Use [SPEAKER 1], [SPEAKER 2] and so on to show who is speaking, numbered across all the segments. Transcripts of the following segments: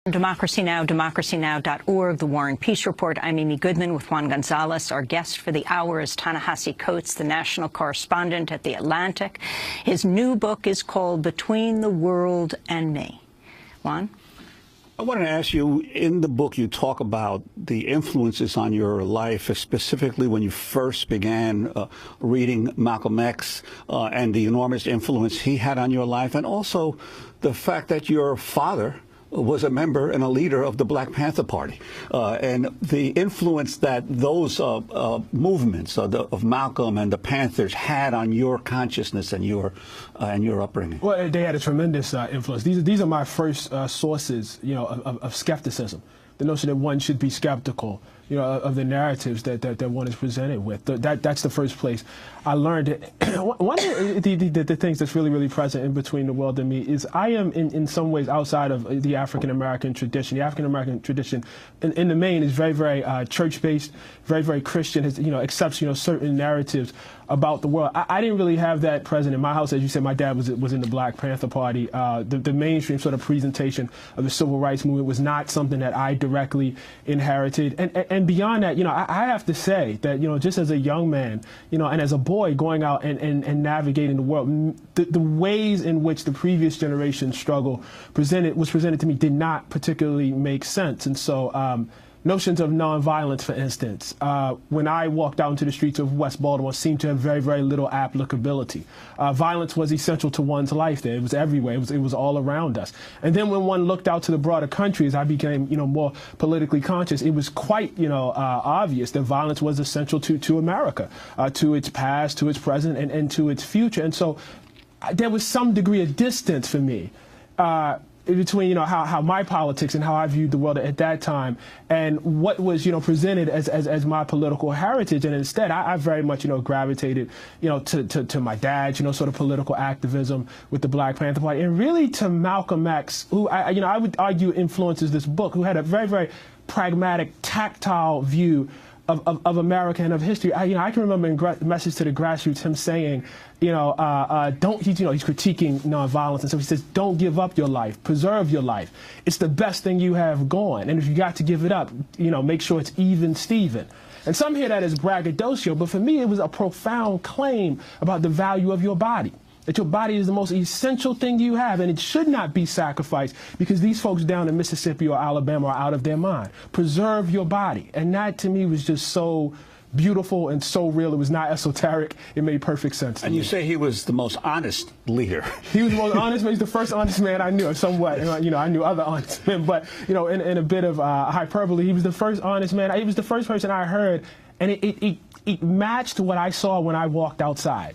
[SPEAKER 1] DemocracyNow.org, The War and Peace Report. I'm Amy Goodman with Juan Gonzalez. Our guest for the hour is Ta-Nehisi Coates, the national correspondent at The Atlantic. His new book is called Between the World and Me. Juan?
[SPEAKER 2] I want to ask you, in the book you talk about the influences on your life, specifically when you first began reading Malcolm X and the enormous influence he had on your life, and also the fact that your father was a member and a leader of the Black Panther Party, and the influence that those movements of Malcolm and the Panthers had on your consciousness and your upbringing.
[SPEAKER 3] Well, they had a tremendous influence. These are my first sources, of skepticism. The notion that one should be skeptical, of the narratives that one is presented with. That's the first place I learned it. One of the things that's really present in Between the World and Me is I am in some ways outside of the African-American tradition. The African-American tradition in the main is very church-based, very Christian, accepts, certain narratives about the world. I didn't really have that present in my house. As you said, my dad was in the Black Panther Party. The mainstream sort of presentation of the civil rights movement was not something that I directly inherited. And beyond that, I have to say that, just as a young man, and as a boy going out and navigating the world, the ways in which the previous generation's struggle was presented to me did not particularly make sense. And so notions of nonviolence, for instance, when I walked out into the streets of West Baltimore, seemed to have very little applicability. Violence was essential to one's life there. It was everywhere. It was all around us. And then when one looked out to the broader country, as I became, more politically conscious, it was quite, obvious that violence was essential to America, to its past, to its present, and to its future. And so there was some degree of distance for me between how my politics and how I viewed the world at that time and what was presented as my political heritage. And instead I very much gravitated to my dad, sort of political activism with the Black Panther Party, and really to Malcolm X, who I would argue influences this book, who had a very pragmatic, tactile view of America and of history. I can remember in Message to the Grassroots him saying, he's critiquing nonviolence, and so he says, don't give up your life, preserve your life. It's the best thing you have going, and if you got to give it up, make sure it's even Steven. And some hear that as braggadocio, but for me it was a profound claim about the value of your body. That your body is the most essential thing you have, and it should not be sacrificed because these folks down in Mississippi or Alabama are out of their mind. Preserve your body. And that, to me, was just so beautiful and so real. It was not esoteric. It made perfect sense to me.
[SPEAKER 2] And you say he was the most honest leader.
[SPEAKER 3] He was the most honest man. He's the first honest man I knew, somewhat. I knew other honest men, but, in a bit of hyperbole, he was the first honest man. He was the first person I heard, and it matched what I saw when I walked outside.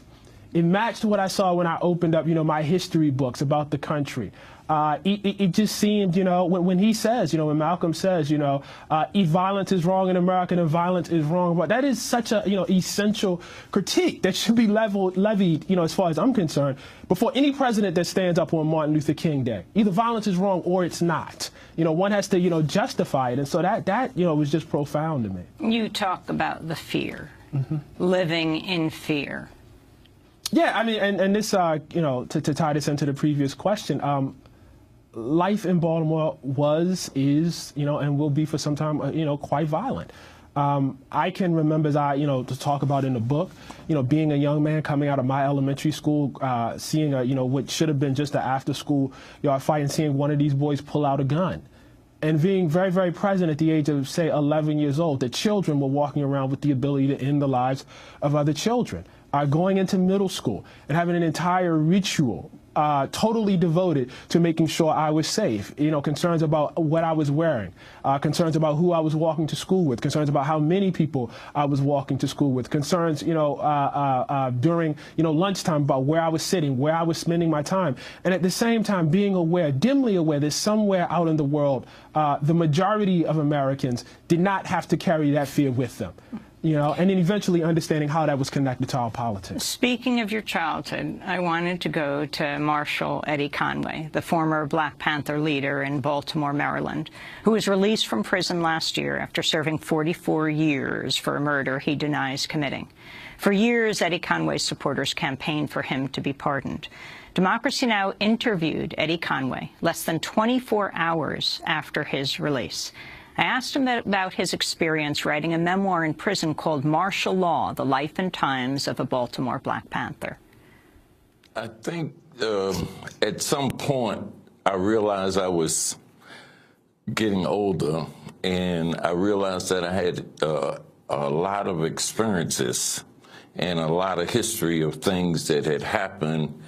[SPEAKER 3] It matched what I saw when I opened up, my history books about the country. It just seemed, when he says, when Malcolm says, if violence is wrong in America, then violence is wrong. But that is such a, essential critique that should be levied, as far as I'm concerned, before any president that stands up on Martin Luther King Day. Either violence is wrong or it's not. One has to, justify it. And so that was just profound to me.
[SPEAKER 1] You talk about the fear, living in fear.
[SPEAKER 3] Yeah, and this, to tie this into the previous question, life in Baltimore is, and will be for some time, quite violent. I can remember, as to talk about in the book, being a young man coming out of my elementary school, seeing what should have been just an after-school fight, and seeing one of these boys pull out a gun. And being very present at the age of, say, 11 years old, that children were walking around with the ability to end the lives of other children. Going into middle school and having an entire ritual totally devoted to making sure I was safe. Concerns about what I was wearing, concerns about who I was walking to school with, concerns about how many people I was walking to school with, concerns, during, lunchtime about where I was sitting, where I was spending my time. And at the same time, being aware, dimly aware, that somewhere out in the world, the majority of Americans did not have to carry that fear with them. And then eventually understanding how that was connected to our politics.
[SPEAKER 1] Speaking of your childhood, I wanted to go to Marshal Eddie Conway, the former Black Panther leader in Baltimore, Maryland, who was released from prison last year after serving 44 years for a murder he denies committing. For years, Eddie Conway's supporters campaigned for him to be pardoned. Democracy Now! Interviewed Eddie Conway less than 24 hours after his release. I asked him about his experience writing a memoir in prison called Martial Law, The Life and Times of a Baltimore Black Panther.
[SPEAKER 4] I think at some point I realized I was getting older, and I realized that I had a lot of experiences and a lot of history of things that had happened,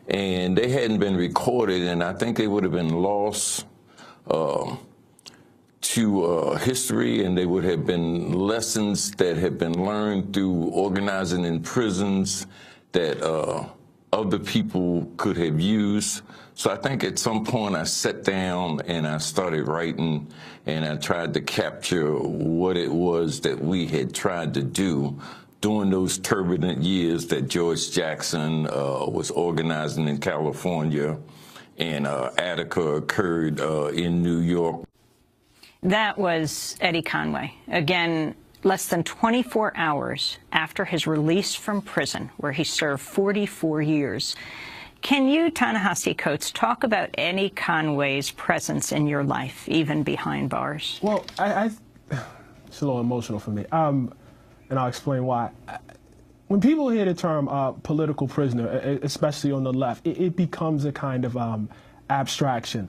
[SPEAKER 4] and they hadn't been recorded, and I think they would have been lost to history, and they would have been lessons that had been learned through organizing in prisons that other people could have used. So I think at some point I sat down and I started writing, and I tried to capture what it was that we had tried to do during those turbulent years that George Jackson was organizing in California, and Attica occurred in New York.
[SPEAKER 1] That was Eddie Conway. Again, less than 24 hours after his release from prison, where he served 44 years. Can you, Ta-Nehisi Coates, talk about Eddie Conway's presence in your life, even behind bars?
[SPEAKER 3] Well, it's a little emotional for me, and I'll explain why. When people hear the term political prisoner, especially on the left, it becomes a kind of abstraction.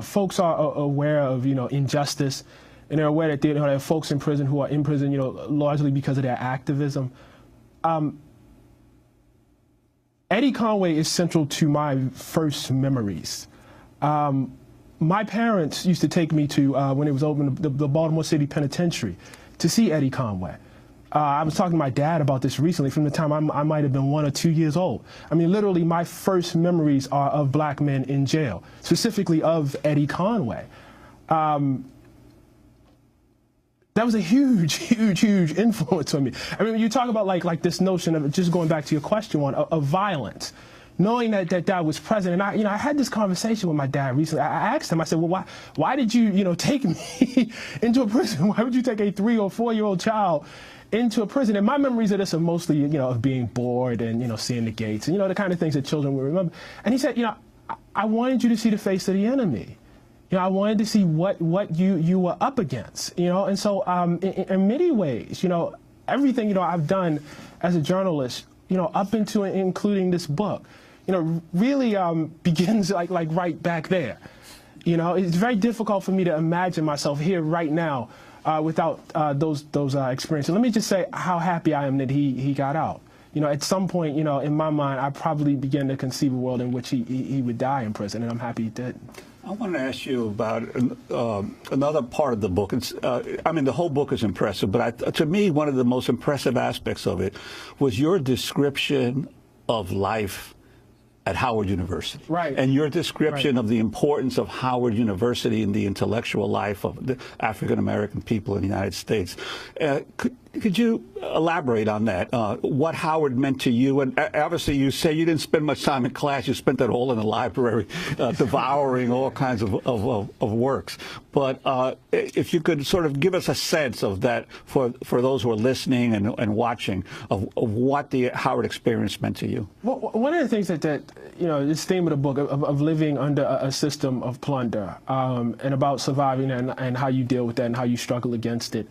[SPEAKER 3] Folks are aware of, injustice, and they're aware that there are folks in prison who are in prison, largely because of their activism. Eddie Conway is central to my first memories. My parents used to take me to, when it was open, the Baltimore City Penitentiary to see Eddie Conway. I was talking to my dad about this recently, from the time I might have been 1 or 2 years old. I mean, literally, my first memories are of black men in jail, specifically of Eddie Conway. That was a huge, huge, huge influence on me. I mean, when you talk about like this notion of, just going back to your question, Juan, of violence, knowing that was present. And I had this conversation with my dad recently. I asked him, I said, well, why did you, take me into a prison? Why would you take a 3 or 4-year-old child into a prison? And my memories of this are mostly, of being bored and, seeing the gates and, the kind of things that children will remember. And he said, I wanted you to see the face of the enemy. I wanted to see what you were up against, and so in many ways, everything, I've done as a journalist, up into and including this book, really begins like right back there. It's very difficult for me to imagine myself here right now without those experiences. Let me just say how happy I am that he got out. At some point, in my mind, I probably began to conceive a world in which he would die in prison, and I'm happy he did.
[SPEAKER 2] I want to ask you about another part of the book. I mean, the whole book is impressive, but to me, one of the most impressive aspects of it was your description of life at Howard University.
[SPEAKER 3] Right.
[SPEAKER 2] And your description of the importance of Howard University in the intellectual life of the African-American people in the United States. Could you elaborate on that? What Howard meant to you? And obviously you say you didn't spend much time in class. You spent that all in the library, devouring all kinds of works. But if you could sort of give us a sense of that for those who are listening and watching of what the Howard experience meant to you.
[SPEAKER 3] Well, one of the things that this theme of the book of living under a system of plunder and about surviving and how you deal with that and how you struggle against it.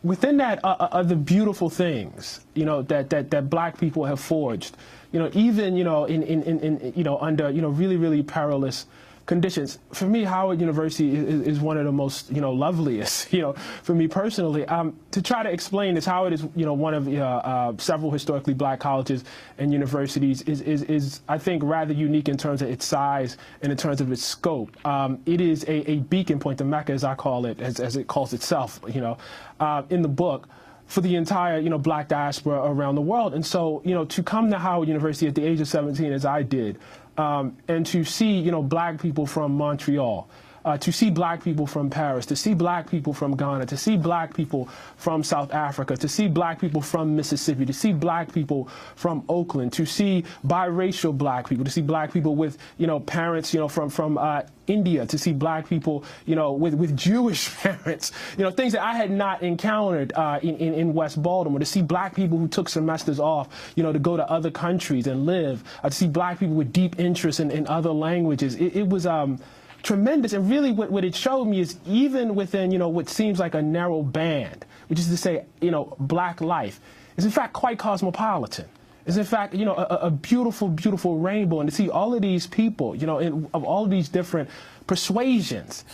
[SPEAKER 3] Within that are the beautiful things, that black people have forged, even, under, really, really perilous conditions. For me, Howard University is one of the most, loveliest, for me personally. To try to explain this, Howard is, one of several historically black colleges and universities is, I think, rather unique in terms of its size and in terms of its scope. It is a beacon point, the Mecca, as I call it, as it calls itself, in the book, for the entire, black diaspora around the world. And so, to come to Howard University at the age of 17, as I did, and to see, black people from Montreal, to see black people from Paris, to see black people from Ghana, to see black people from South Africa, to see black people from Mississippi, to see black people from Oakland, to see biracial black people, to see black people with, parents, from India, to see black people, with Jewish parents, things that I had not encountered in West Baltimore, to see black people who took semesters off, to go to other countries and live, to see black people with deep interest in other languages. It was tremendous, and really what it showed me is even within, what seems like a narrow band, which is to say, black life, is in fact quite cosmopolitan. Is in fact, a beautiful, beautiful rainbow, and to see all of these people, of all of these different persuasions,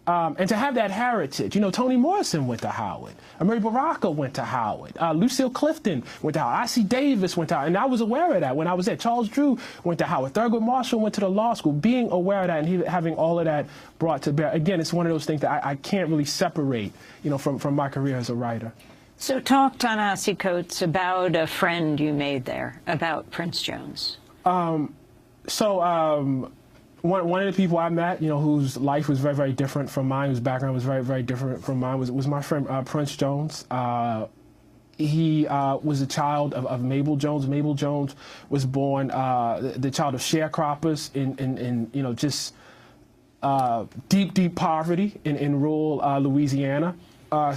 [SPEAKER 3] and to have that heritage. Toni Morrison went to Howard. Mary Baraka went to Howard. Lucille Clifton went to Howard. I.C. Davis went to Howard, and I was aware of that when I was there. Charles Drew went to Howard. Thurgood Marshall went to the law school. Being aware of that and having all of that brought to bear. Again, it's one of those things that I can't really separate, from my career as a writer.
[SPEAKER 1] So talk, Ta-Nehisi Coates, about a friend you made there, about Prince Jones.
[SPEAKER 3] One of the people I met, whose life was very, very different from mine, whose background was very, very different from mine, was my friend Prince Jones. He was a child of Mable Jones. Mable Jones was born the child of sharecroppers in just deep, deep poverty in rural Louisiana.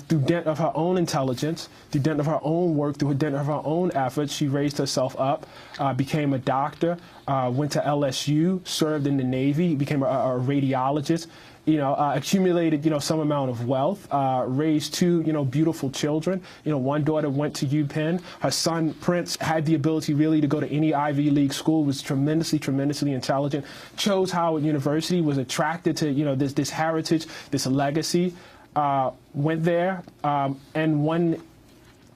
[SPEAKER 3] Through dint of her own intelligence, through dint of her own work, through dint of her own efforts, she raised herself up, became a doctor, went to LSU, served in the Navy, became a radiologist, accumulated, some amount of wealth, raised two, beautiful children. One daughter went to UPenn. Her son, Prince, had the ability really to go to any Ivy League school, was tremendously, tremendously intelligent, chose Howard University, was attracted to, this heritage, this legacy. Went there, and one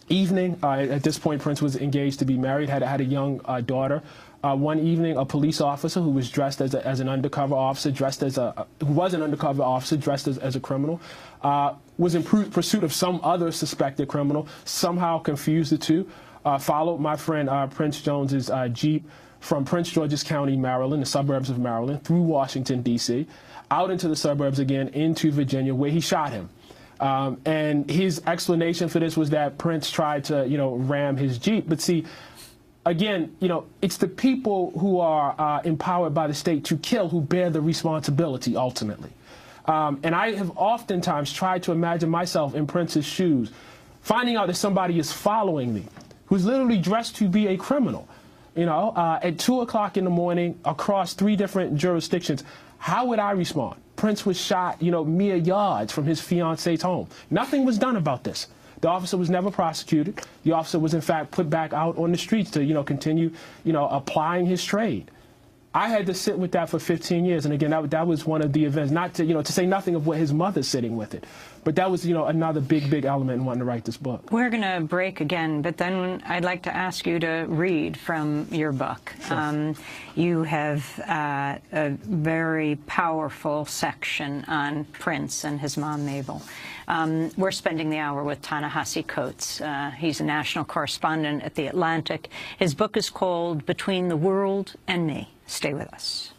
[SPEAKER 3] evening, at this point Prince was engaged to be married, had a young daughter. One evening, a police officer who was dressed as an undercover officer, dressed as a criminal, was in pursuit of some other suspected criminal, somehow confused the two, followed my friend Prince Jones's Jeep from Prince George's County, Maryland, the suburbs of Maryland, through Washington, D.C., out into the suburbs again, into Virginia, where he shot him. And his explanation for this was that Prince tried to, ram his Jeep. But see, again, it's the people who are empowered by the state to kill who bear the responsibility, ultimately. And I have oftentimes tried to imagine myself in Prince's shoes, finding out that somebody is following me, who's literally dressed to be a criminal, at 2 o'clock in the morning across 3 different jurisdictions. How would I respond? Prince was shot, mere yards from his fiancée's home. Nothing was done about this. The officer was never prosecuted. The officer was, in fact, put back out on the streets to, continue, applying his trade. I had to sit with that for 15 years. And again, that was one of the events, not to, to say nothing of what his mother's sitting with it. But that was, another big, big element in wanting to write this book.
[SPEAKER 1] We're going to break again, but then I'd like to ask you to read from your book. Sure. You have a very powerful section on Prince and his mom, Mable. We're spending the hour with Ta-Nehisi Coates. He's a national correspondent at The Atlantic. His book is called Between the World and Me. Stay with us.